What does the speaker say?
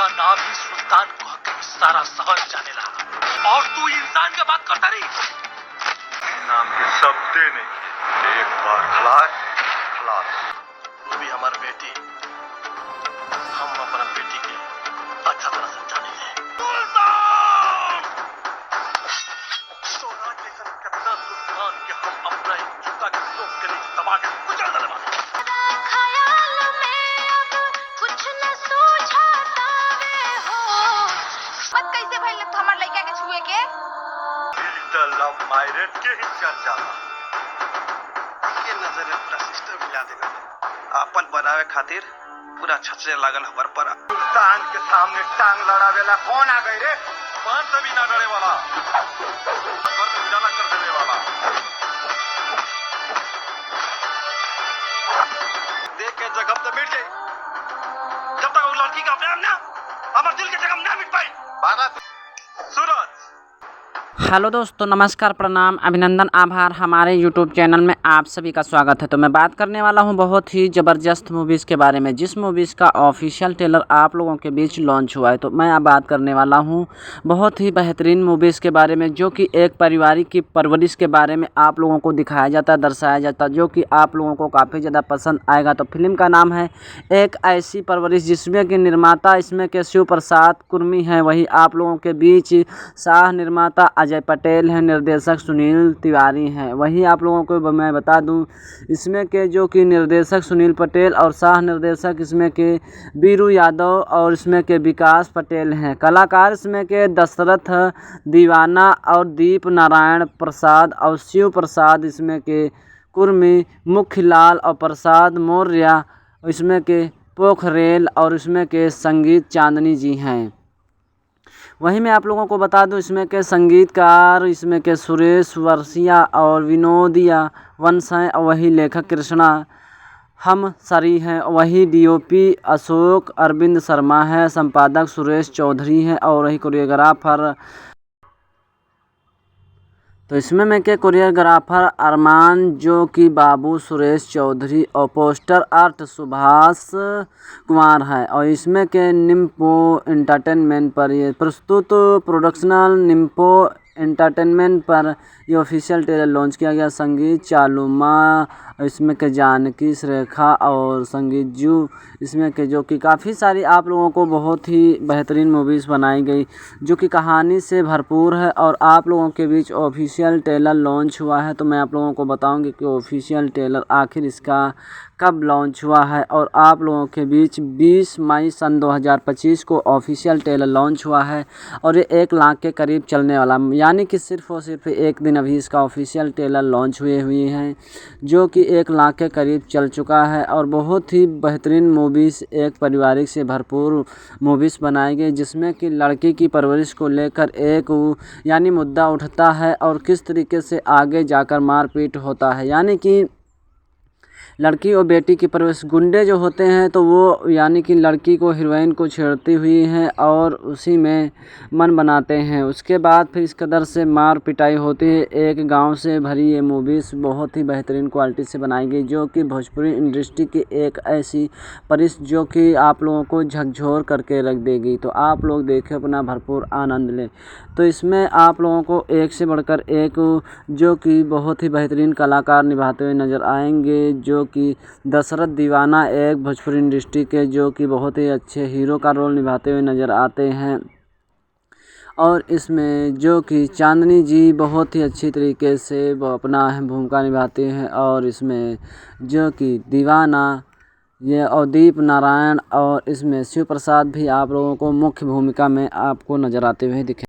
का नाम ही सुल्तान को हक सारा शहर जाने लगा और तू इंसान की बात करता रही। नाम के सब देने एक बार खलास खलास। तू भी हमारी बेटी, हम अपना बेटी के अच्छा तरह से जाने ले। सुल्तान के हम अपना जूता के सोख के लिए दबा के कुचल देने वाले। कैसे भाई लग हमार लड़का के छुए के लव मैरिज के ही चर्चा के नजर में पूरा सिस्टम मिला देगा। अपन बनावे खातिर पूरा छछरे लागल हबर पर। सुल्तान के सामने टांग लड़ावेला कौन आ गई रे? पान से भी ना डरे वाला, घर में उजाला कर देने वाला। देख के जगह तो मिट जाए, जब तक वो लड़की का प्रेम ना हमारे दिल के जगह ना मिट पाई। सूरज। हेलो दोस्तों, नमस्कार, प्रणाम, अभिनंदन, आभार। हमारे यूट्यूब चैनल में आप सभी का स्वागत है। तो मैं बात करने वाला हूं बहुत ही ज़बरदस्त मूवीज़ के बारे में, जिस मूवीज़ का ऑफिशियल ट्रेलर आप लोगों के बीच लॉन्च हुआ है। तो मैं अब बात करने वाला हूं बहुत ही बेहतरीन मूवीज़ के बारे में, जो कि एक परिवार की परवरिश के बारे में आप लोगों को दिखाया जाता है, दर्शाया जाता है, जो कि आप लोगों को काफ़ी ज़्यादा पसंद आएगा। तो फिल्म का नाम है एक ऐसी परवरिश, जिसमें कि निर्माता इसमें के शिव प्रसाद कुर्मी हैं। वही आप लोगों के बीच शाह निर्माता अजय पटेल हैं, निर्देशक सुनील तिवारी हैं। वही आप लोगों को मैं बता दूं, इसमें के जो कि निर्देशक सुनील पटेल और शाह निर्देशक इसमें के बीरू यादव और इसमें के विकास पटेल हैं। कलाकार इसमें के दशरथ दीवाना और दीप नारायण प्रसाद और शिव प्रसाद इसमें के कुर्मी, मुखलाल और प्रसाद मौर्य इसमें के पोखरेल और इसमें के संगीत चांदनी जी हैं। वहीं मैं आप लोगों को बता दूं, इसमें के संगीतकार इसमें के सुरेश वर्षिया और विनोदिया वंश हैं। और वही लेखक कृष्णा हम सरी हैं। वही डीओपी अशोक अरविंद शर्मा है, संपादक सुरेश चौधरी हैं और वही कोरियोग्राफर तो इसमें मैं के कोरियोग्राफर अरमान जो कि बाबू सुरेश चौधरी और पोस्टर आर्ट सुभाष कुमार है। और इसमें के निम्पो एंटरटेनमेंट पर ये प्रस्तुत प्रोडक्शनल निम्पो एंटरटेनमेंट पर ये ऑफिशियल ट्रेलर लॉन्च किया गया। संगीत चालुमा इसमें के जानकी श्रेखा और संगीत जू इसमें के जो कि काफ़ी सारी आप लोगों को बहुत ही बेहतरीन मूवीज़ बनाई गई, जो कि कहानी से भरपूर है। और आप लोगों के बीच ऑफिशियल ट्रेलर लॉन्च हुआ है। तो मैं आप लोगों को बताऊंगी कि ऑफिशियल ट्रेलर आखिर इसका कब लॉन्च हुआ है। और आप लोगों के बीच 20 मई सन 2025 को ऑफिशियल ट्रेलर लॉन्च हुआ है और ये 1 लाख के करीब चलने वाला, यानी कि सिर्फ और सिर्फ एक दिन अभी इसका ऑफिशियल ट्रेलर लॉन्च हुए हैं, जो कि 1 लाख के करीब चल चुका है। और बहुत ही बेहतरीन मूवीज़, एक पारिवारिक से भरपूर मूवीज़ बनाई गई, जिसमें कि लड़की की परवरिश को लेकर एक यानी मुद्दा उठता है और किस तरीके से आगे जाकर मारपीट होता है। यानी कि लड़की और बेटी की परवरिश, गुंडे जो होते हैं तो वो यानी कि लड़की को हीरोइन को छेड़ती हुई हैं और उसी में मन बनाते हैं। उसके बाद फिर इस कदर से मार पिटाई होती है। एक गांव से भरी ये मूवीज़ बहुत ही बेहतरीन क्वालिटी से बनाई गई, जो कि भोजपुरी इंडस्ट्री की एक ऐसी परिस जो कि आप लोगों को झकझोर करके रख देगी। तो आप लोग देखें, अपना भरपूर आनंद लें। तो इसमें आप लोगों को एक से बढ़कर एक जो कि बहुत ही बेहतरीन कलाकार निभाते हुए नज़र आएंगे, जो कि दशरथ दीवाना एक भोजपुरी इंडस्ट्री के जो कि बहुत ही अच्छे हीरो का रोल निभाते हुए नज़र आते हैं। और इसमें जो कि चांदनी जी बहुत ही अच्छी तरीके से वो अपना भूमिका निभाते हैं। और इसमें जो कि दीवाना ये और दीप नारायण और इसमें शिव प्रसाद भी आप लोगों को मुख्य भूमिका में आपको नज़र आते हुए दिखे।